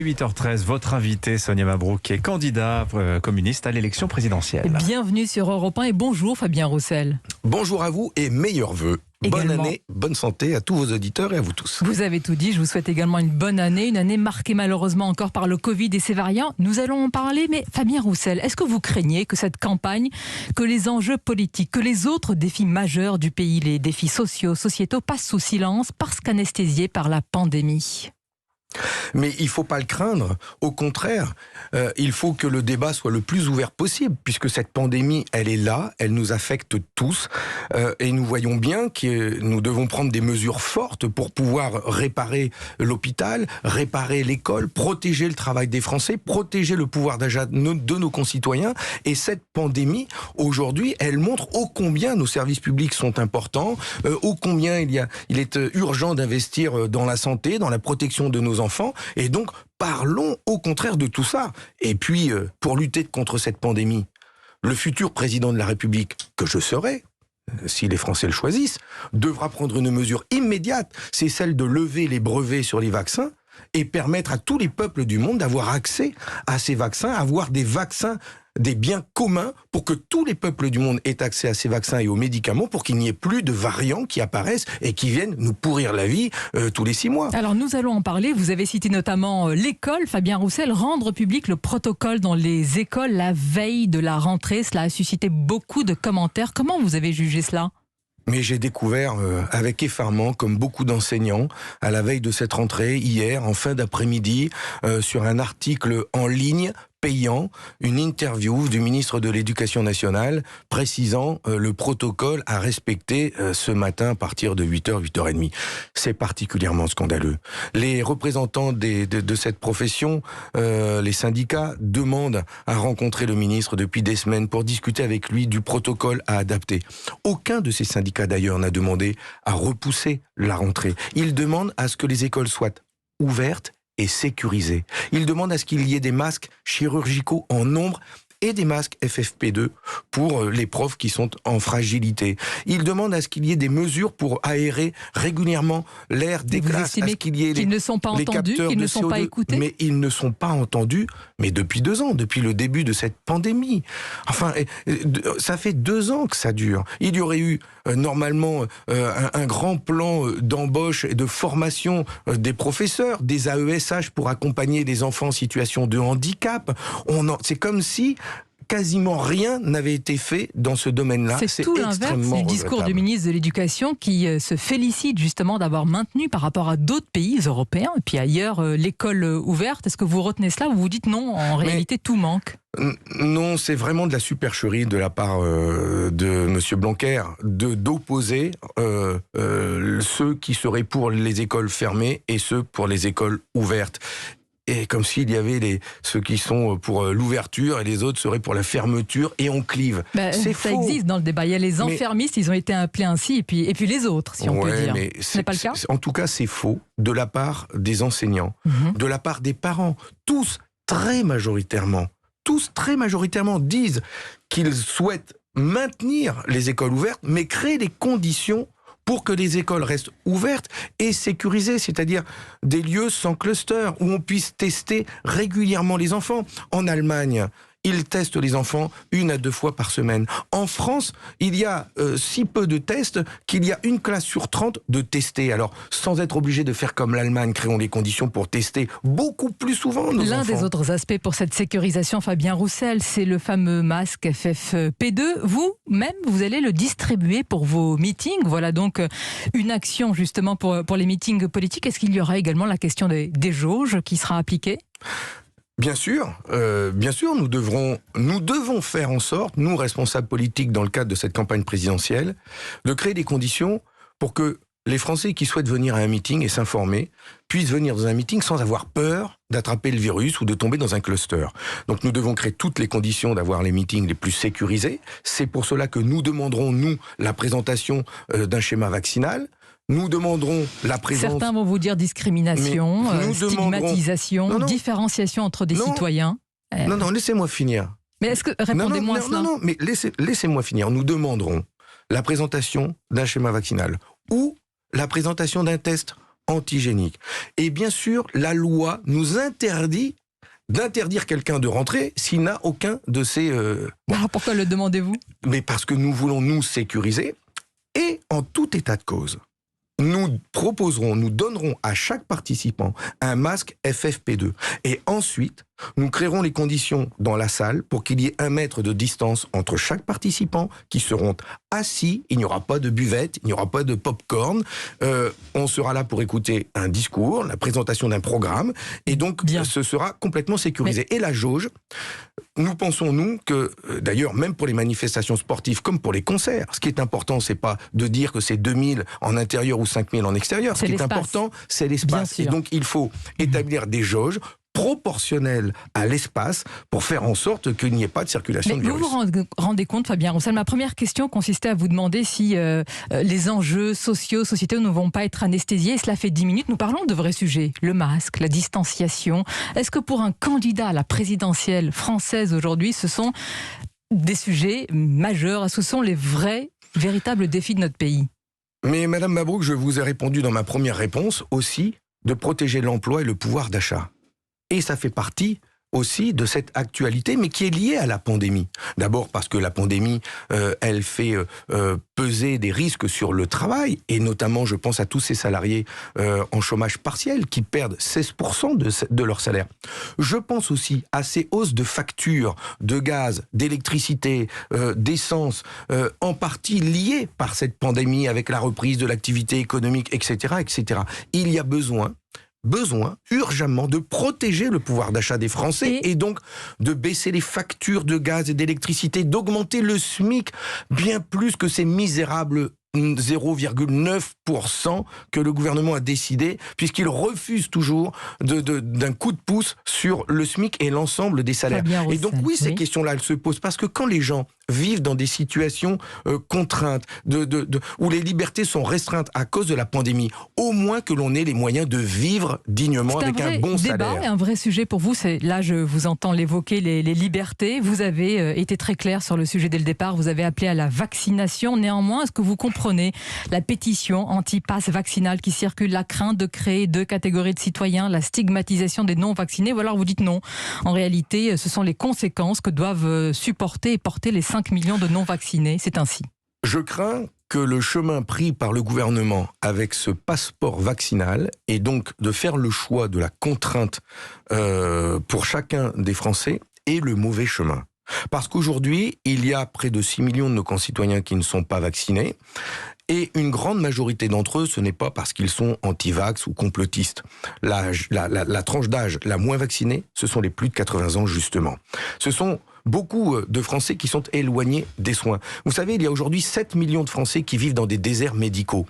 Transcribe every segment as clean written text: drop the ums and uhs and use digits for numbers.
8h13, votre invité Sonia Mabrouk est candidat communiste à l'élection présidentielle. Bienvenue sur Europe 1 et bonjour Fabien Roussel. Bonjour à vous et meilleurs vœux. Bonne Également. année, bonne santé à tous vos auditeurs et à vous tous. Vous avez tout dit, je vous souhaite également une année marquée malheureusement encore par le Covid et ses variants. Nous allons en parler, mais Fabien Roussel, est-ce que vous craignez que cette campagne, que les enjeux politiques, que les autres défis majeurs du pays, les défis sociaux, sociétaux, passent sous silence parce qu'anesthésiés par la pandémie ? Mais il ne faut pas le craindre, au contraire, il faut que le débat soit le plus ouvert possible, puisque cette pandémie, elle est là, elle nous affecte tous, et nous voyons bien que nous devons prendre des mesures fortes pour pouvoir réparer l'hôpital, réparer l'école, protéger le travail des Français, protéger le pouvoir d'achat de nos concitoyens, et cette pandémie, aujourd'hui, elle montre ô combien nos services publics sont importants, ô combien il est urgent d'investir dans la santé, dans la protection de nos enfants, et donc parlons au contraire de tout ça. Et puis, pour lutter contre cette pandémie, le futur président de la République, que je serai, si les Français le choisissent, devra prendre une mesure immédiate, c'est celle de lever les brevets sur les vaccins et permettre à tous les peuples du monde d'avoir accès à ces vaccins, avoir des vaccins, des biens communs pour que tous les peuples du monde aient accès à ces vaccins et aux médicaments pour qu'il n'y ait plus de variants qui apparaissent et qui viennent nous pourrir la vie tous les 6 mois. Alors nous allons en parler, vous avez cité notamment l'école, Fabien Roussel, rendre public le protocole dans les écoles la veille de la rentrée, cela a suscité beaucoup de commentaires. Comment vous avez jugé cela ? Mais j'ai découvert avec effarement, comme beaucoup d'enseignants, à la veille de cette rentrée, hier, en fin d'après-midi, sur un article en ligne payant, une interview du ministre de l'Éducation nationale précisant le protocole à respecter ce matin à partir de 8h, 8h30. C'est particulièrement scandaleux. Les représentants de cette profession, les syndicats, demandent à rencontrer le ministre depuis des semaines pour discuter avec lui du protocole à adapter. Aucun de ces syndicats d'ailleurs n'a demandé à repousser la rentrée. Ils demandent à ce que les écoles soient ouvertes et sécurisé. Il demande à ce qu'il y ait des masques chirurgicaux en nombre et des masques FFP2 pour les profs qui sont en fragilité. Il demande à ce qu'il y ait des mesures pour aérer régulièrement l'air des classes. À ce qu'il y ait qu'ils ne sont pas entendus, qu'ils ne sont pas écoutés. Mais ils ne sont pas entendus, mais depuis 2 ans, depuis le début de cette pandémie. Enfin, ça fait 2 ans que ça dure. Il y aurait eu normalement un grand plan d'embauche et de formation des professeurs, des AESH pour accompagner les enfants en situation de handicap. C'est comme si quasiment rien n'avait été fait dans ce domaine-là. C'est tout l'inverse du discours du ministre de l'Éducation qui se félicite justement d'avoir maintenu par rapport à d'autres pays européens et puis ailleurs l'école ouverte. Est-ce que vous retenez cela ou vous dites non, en réalité tout manque ? Non, c'est vraiment de la supercherie de la part de M. Blanquer d'opposer ceux qui seraient pour les écoles fermées et ceux pour les écoles ouvertes. Et comme s'il y avait ceux qui sont pour l'ouverture et les autres seraient pour la fermeture, et on clive. C'est ça faux. existe dans le débat. Il y a les enfermistes, ils ont été appelés ainsi, et puis les autres, si on peut dire. Mais ce n'est pas le cas ? En tout cas, c'est faux de la part des enseignants, de la part des parents. Tous très majoritairement disent qu'ils souhaitent maintenir les écoles ouvertes, mais créer les conditions pour que les écoles restent ouvertes et sécurisées, c'est-à-dire des lieux sans cluster, où on puisse tester régulièrement les enfants. En Allemagne, ils testent les enfants 1 à 2 fois par semaine. En France, il y a si peu de tests qu'il y a 1 classe sur 30 de tester. Alors, sans être obligé de faire comme l'Allemagne, créons les conditions pour tester beaucoup plus souvent nos enfants. L'un des autres aspects pour cette sécurisation, Fabien Roussel, c'est le fameux masque FFP2. Vous-même, vous allez le distribuer pour vos meetings. Voilà donc une action justement pour les meetings politiques. Est-ce qu'il y aura également la question des jauges qui sera appliquée ? Bien sûr, nous devons faire en sorte, nous responsables politiques dans le cadre de cette campagne présidentielle, de créer des conditions pour que les Français qui souhaitent venir à un meeting et s'informer puissent venir dans un meeting sans avoir peur d'attraper le virus ou de tomber dans un cluster. Donc nous devons créer toutes les conditions d'avoir les meetings les plus sécurisés. C'est pour cela que nous demanderons, la présentation d'un schéma vaccinal. Nous demanderons la présence... Certains vont vous dire discrimination, stigmatisation, différenciation entre des citoyens. Non, laissez-moi finir. Mais est-ce que... Répondez-moi à cela. Non, mais laissez-moi finir. Nous demanderons la présentation d'un schéma vaccinal ou la présentation d'un test antigénique. Et bien sûr, la loi nous interdit d'interdire quelqu'un de rentrer s'il n'a aucun de ces... Alors pourquoi le demandez-vous? Mais parce que nous voulons nous sécuriser, et en tout état de cause, nous donnerons à chaque participant un masque FFP2. Et ensuite, nous créerons les conditions dans la salle pour qu'il y ait 1 mètre de distance entre chaque participant qui seront assis. Il n'y aura pas de buvette, il n'y aura pas de popcorn. On sera là pour écouter un discours, la présentation d'un programme. Et donc, ce sera complètement sécurisé. Et la jauge, nous pensons, nous, que d'ailleurs, même pour les manifestations sportives comme pour les concerts, ce qui est important, c'est pas de dire que c'est 2000 en intérieur ou 5000 en extérieur. Ce qui est important, c'est l'espace. Et donc, il faut établir des jauges proportionnel à l'espace pour faire en sorte qu'il n'y ait pas de circulation de virus. Vous vous rendez compte, Fabien Roussel, ma première question consistait à vous demander si les enjeux sociétaux ne vont pas être anesthésiés. Et cela fait 10 minutes, nous parlons de vrais sujets. Le masque, la distanciation. Est-ce que pour un candidat à la présidentielle française aujourd'hui, ce sont des sujets majeurs? Ce sont les véritables défis de notre pays? Mais Madame Mabrouk, je vous ai répondu dans ma première réponse aussi de protéger l'emploi et le pouvoir d'achat. Et ça fait partie aussi de cette actualité, mais qui est liée à la pandémie. D'abord parce que la pandémie, elle fait peser des risques sur le travail, et notamment, je pense à tous ces salariés en chômage partiel qui perdent 16% de leur salaire. Je pense aussi à ces hausses de factures de gaz, d'électricité, d'essence, en partie liées par cette pandémie avec la reprise de l'activité économique, etc., etc. Il y a besoin urgemment de protéger le pouvoir d'achat des Français et donc de baisser les factures de gaz et d'électricité, d'augmenter le SMIC bien plus que ces misérables 0,9% que le gouvernement a décidé, puisqu'il refuse toujours d'un coup de pouce sur le SMIC et l'ensemble des salaires. Et donc ces questions-là, elles se posent parce que quand les gens vivent dans des situations contraintes, où les libertés sont restreintes à cause de la pandémie, au moins que l'on ait les moyens de vivre dignement avec un bon salaire. C'est un vrai sujet pour vous. Là, je vous entends l'évoquer, les libertés. Vous avez été très clair sur le sujet dès le départ. Vous avez appelé à la vaccination. Néanmoins, est-ce que vous comprenez la pétition anti-pass vaccinal qui circule, la crainte de créer 2 catégories de citoyens, la stigmatisation des non-vaccinés? Ou alors vous dites non. En réalité, ce sont les conséquences que doivent supporter et porter les 5 millions de non-vaccinés. C'est ainsi. Je crains que le chemin pris par le gouvernement avec ce passeport vaccinal, et donc de faire le choix de la contrainte pour chacun des Français, est le mauvais chemin. Parce qu'aujourd'hui, il y a près de 6 millions de nos concitoyens qui ne sont pas vaccinés, et une grande majorité d'entre eux, ce n'est pas parce qu'ils sont anti-vax ou complotistes. La tranche d'âge la moins vaccinée, ce sont les plus de 80 ans justement. Ce sont beaucoup de Français qui sont éloignés des soins. Vous savez, il y a aujourd'hui 7 millions de Français qui vivent dans des déserts médicaux.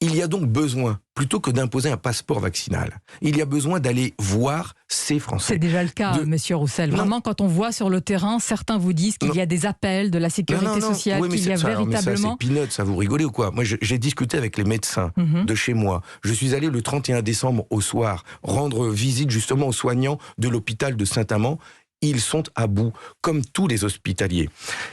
Il y a donc besoin, plutôt que d'imposer un passeport vaccinal, il y a besoin d'aller voir ces Français. C'est déjà le cas, Monsieur Roussel. Vraiment, quand on voit sur le terrain, certains vous disent qu'il y a des appels de la sécurité sociale, qu'il y a véritablement... C'est peanut, ça vous rigolez ou quoi? Moi, j'ai discuté avec les médecins de chez moi. Je suis allé le 31 décembre au soir rendre visite justement aux soignants de l'hôpital de Saint-Amand. Ils sont à bout, comme tous les hospitaliers.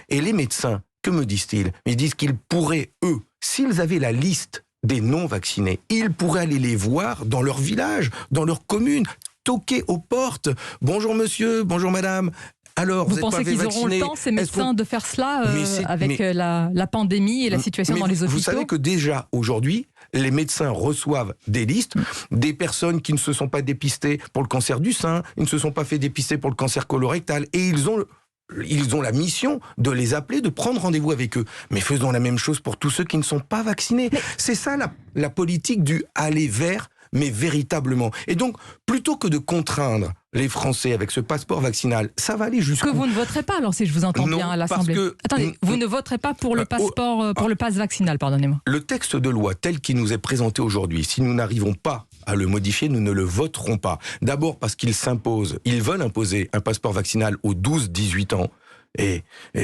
Et les médecins, que me disent-ils? Ils disent qu'ils pourraient, eux, s'ils avaient la liste des non-vaccinés, ils pourraient aller les voir dans leur village, dans leur commune, toquer aux portes. Bonjour monsieur, bonjour madame. Alors, vous pensez qu'ils auront le temps, ces médecins, de faire cela avec la pandémie et la situation dans les hôpitaux? Vous savez que déjà, aujourd'hui, les médecins reçoivent des listes des personnes qui ne se sont pas dépistées pour le cancer du sein, ils ne se sont pas fait dépister pour le cancer colorectal, et ils ont la mission de les appeler, de prendre rendez-vous avec eux. Mais faisons la même chose pour tous ceux qui ne sont pas vaccinés. C'est ça la politique du aller vers, mais véritablement. Et donc, plutôt que de contraindre les Français avec ce passeport vaccinal, ça va aller jusqu'où? Que vous ne voterez pas, alors, si je vous entends bien à l'Assemblée. Attendez, vous ne voterez pas pour le passeport, pour le pass vaccinal, pardonnez-moi. Le texte de loi tel qu'il nous est présenté aujourd'hui, si nous n'arrivons pas à le modifier, nous ne le voterons pas. D'abord parce qu'ils veulent imposer un passeport vaccinal aux 12-18 ans. Et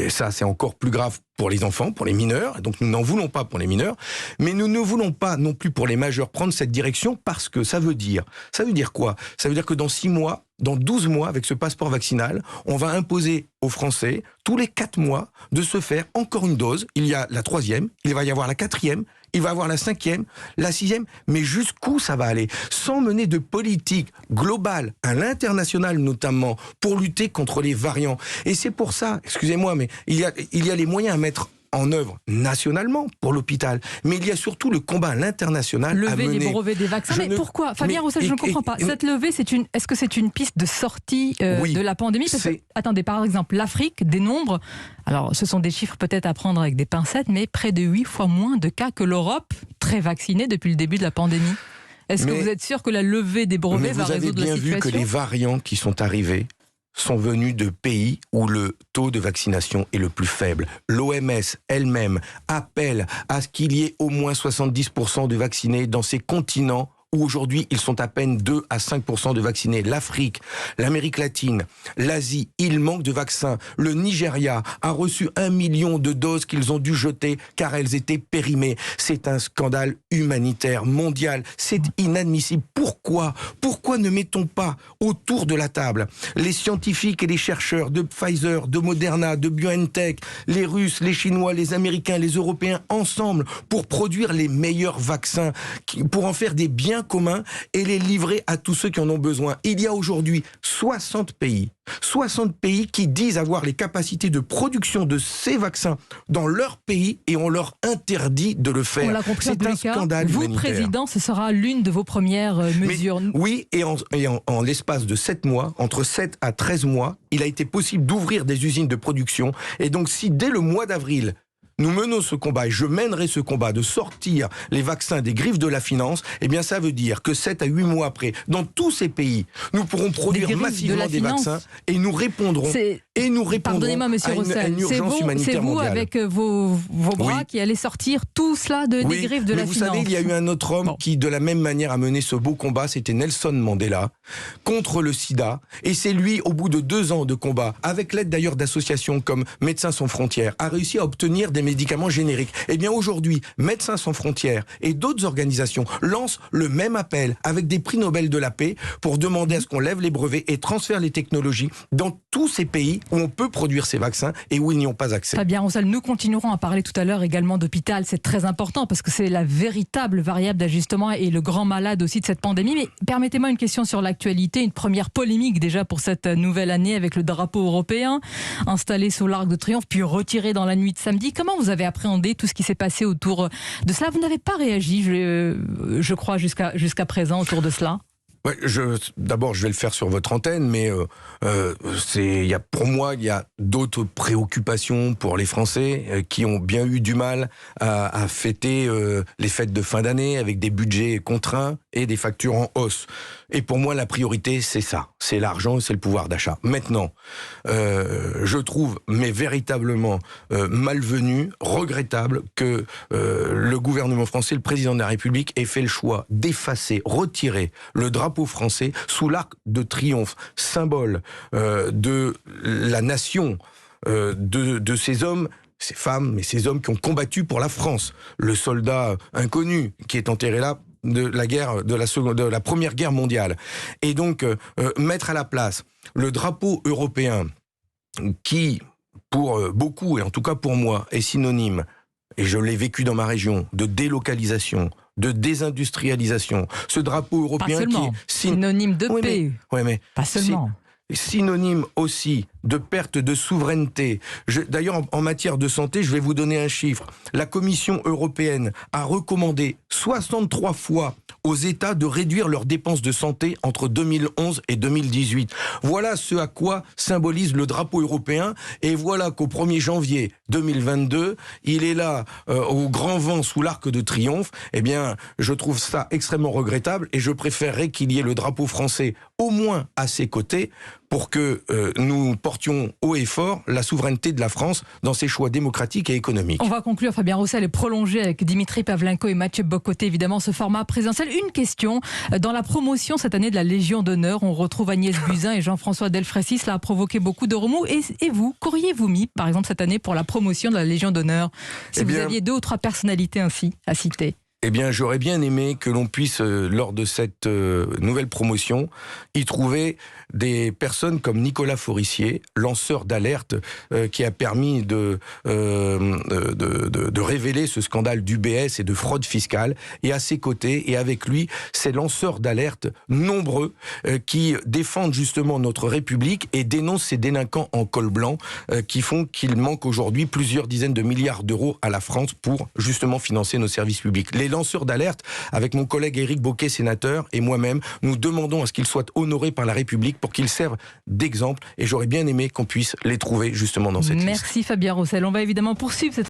ça, c'est encore plus grave pour les enfants, pour les mineurs. Donc nous n'en voulons pas pour les mineurs. Mais nous ne voulons pas non plus pour les majeurs prendre cette direction, parce que ça veut dire quoi? Ça veut dire que dans 6 mois, dans 12 mois, avec ce passeport vaccinal, on va imposer aux Français, tous les 4 mois, de se faire encore une dose. Il y a la 3e, il va y avoir la 4e, il va y avoir la 5e, la 6e, mais jusqu'où ça va aller? Sans mener de politique globale, à l'international notamment, pour lutter contre les variants. Et c'est pour ça, excusez-moi, mais il y a les moyens à mettre en œuvre nationalement pour l'hôpital, mais il y a surtout le combat à l'international à mener. Lever des brevets des vaccins, mais pourquoi Fabien Roussel, je ne comprends pas. Cette levée, est-ce que c'est une piste de sortie de la pandémie? Parce que, attendez, par exemple, l'Afrique dénombre, alors ce sont des chiffres peut-être à prendre avec des pincettes, mais près de 8 fois moins de cas que l'Europe, très vaccinée depuis le début de la pandémie. Est-ce que vous êtes sûr que la levée des brevets va résoudre la situation? Vous avez bien vu que les variants qui sont arrivés sont venus de pays où le taux de vaccination est le plus faible. L'OMS elle-même appelle à ce qu'il y ait au moins 70% de vaccinés dans ces continents où aujourd'hui ils sont à peine 2 à 5% de vaccinés. L'Afrique, l'Amérique latine, l'Asie, il manque de vaccins. Le Nigeria a reçu 1 million de doses qu'ils ont dû jeter car elles étaient périmées. C'est un scandale humanitaire mondial. C'est inadmissible. Pourquoi ne mettons pas autour de la table les scientifiques et les chercheurs de Pfizer, de Moderna, de BioNTech, les Russes, les Chinois, les Américains, les Européens ensemble pour produire les meilleurs vaccins, pour en faire des biens communs et les livrer à tous ceux qui en ont besoin. Il y a aujourd'hui 60 pays qui disent avoir les capacités de production de ces vaccins dans leur pays et on leur interdit de le faire. On l'a compris, c'est un scandale humanitaire. Vous, président, ce sera l'une de vos premières mesures. Oui, et en l'espace de 7 mois, entre 7 à 13 mois, il a été possible d'ouvrir des usines de production. Et donc si dès le mois d'avril, nous menons ce combat, et je mènerai ce combat de sortir les vaccins des griffes de la finance, eh bien ça veut dire que 7 à 8 mois après, dans tous ces pays, nous pourrons produire massivement des vaccins et nous répondrons Pardonnez-moi, monsieur Roussel, à une urgence humanitaire mondiale. C'est vous, avec vos bras, qui allez sortir tout cela des griffes de la finance. Vous savez, il y a eu un autre homme qui, de la même manière, a mené ce beau combat, c'était Nelson Mandela, contre le sida. Et c'est lui, au bout de 2 ans de combat, avec l'aide d'ailleurs d'associations comme Médecins sans frontières, a réussi à obtenir des médicaments génériques. Eh bien aujourd'hui, Médecins sans frontières et d'autres organisations lancent le même appel avec des prix Nobel de la paix pour demander à ce qu'on lève les brevets et transfère les technologies dans tous ces pays où on peut produire ces vaccins et où ils n'y ont pas accès. Fabien Roussel, nous continuerons à parler tout à l'heure également d'hôpital. C'est très important parce que c'est la véritable variable d'ajustement et le grand malade aussi de cette pandémie. Mais permettez-moi une question sur l'actualité, une première polémique déjà pour cette nouvelle année avec le drapeau européen installé sous l'Arc de Triomphe puis retiré dans la nuit de samedi. Comment vous avez appréhendé tout ce qui s'est passé autour de cela? Vous n'avez pas réagi, je crois, jusqu'à présent autour de cela? Ouais, d'abord, je vais le faire sur votre antenne, mais pour moi, il y a d'autres préoccupations pour les Français qui ont bien eu du mal à fêter les fêtes de fin d'année avec des budgets contraints et des factures en hausse. Et pour moi, la priorité, c'est ça. C'est l'argent, c'est le pouvoir d'achat. Maintenant, je trouve, mais véritablement malvenu, regrettable que le gouvernement français, le président de la République, ait fait le choix d'effacer, retirer le drapeau français sous l'Arc de Triomphe, symbole de la nation, de ces hommes, ces femmes, mais ces hommes qui ont combattu pour la France. Le soldat inconnu qui est enterré là de la Première Guerre mondiale. Et donc, mettre à la place le drapeau européen qui, pour beaucoup, et en tout cas pour moi, est synonyme, et je l'ai vécu dans ma région, de délocalisation, de désindustrialisation. Ce drapeau européen qui est synonyme de paix. Mais pas seulement. Synonyme aussi de perte de souveraineté. D'ailleurs, en matière de santé, je vais vous donner un chiffre. La Commission européenne a recommandé 63 fois aux États de réduire leurs dépenses de santé entre 2011 et 2018. Voilà ce à quoi symbolise le drapeau européen. Et voilà qu'au 1er janvier 2022, il est là, au grand vent, sous l'Arc de Triomphe. Eh bien, je trouve ça extrêmement regrettable et je préférerais qu'il y ait le drapeau français au moins à ses côtés pour que nous portions haut et fort la souveraineté de la France dans ses choix démocratiques et économiques. On va conclure, Fabien Roussel, et prolonger avec Dimitri Pavlenko et Mathieu Bock-Côté, évidemment, ce format présidentiel. Une question, dans la promotion cette année de la Légion d'honneur, on retrouve Agnès Buzyn et Jean-François Delfrécy. Cela a provoqué beaucoup de remous. Et vous, qu'auriez-vous mis, par exemple, cette année pour la promotion de la Légion d'honneur, si vous aviez 2 ou 3 personnalités ainsi à citer? Eh bien, j'aurais bien aimé que l'on puisse, lors de cette nouvelle promotion, y trouver des personnes comme Nicolas Forissier, lanceur d'alerte, qui a permis de révéler ce scandale d'UBS et de fraude fiscale. Et à ses côtés, et avec lui, ces lanceurs d'alerte nombreux qui défendent justement notre République et dénoncent ces délinquants en col blanc qui font qu'il manque aujourd'hui plusieurs dizaines de milliards d'euros à la France pour justement financer nos services publics. Les lanceurs d'alerte, avec mon collègue Éric Bocquet, sénateur, et moi-même, nous demandons à ce qu'ils soient honorés par la République pour qu'ils servent d'exemple. Et j'aurais bien aimé qu'on puisse les trouver justement dans cette liste. Merci Fabien Roussel. On va évidemment poursuivre cette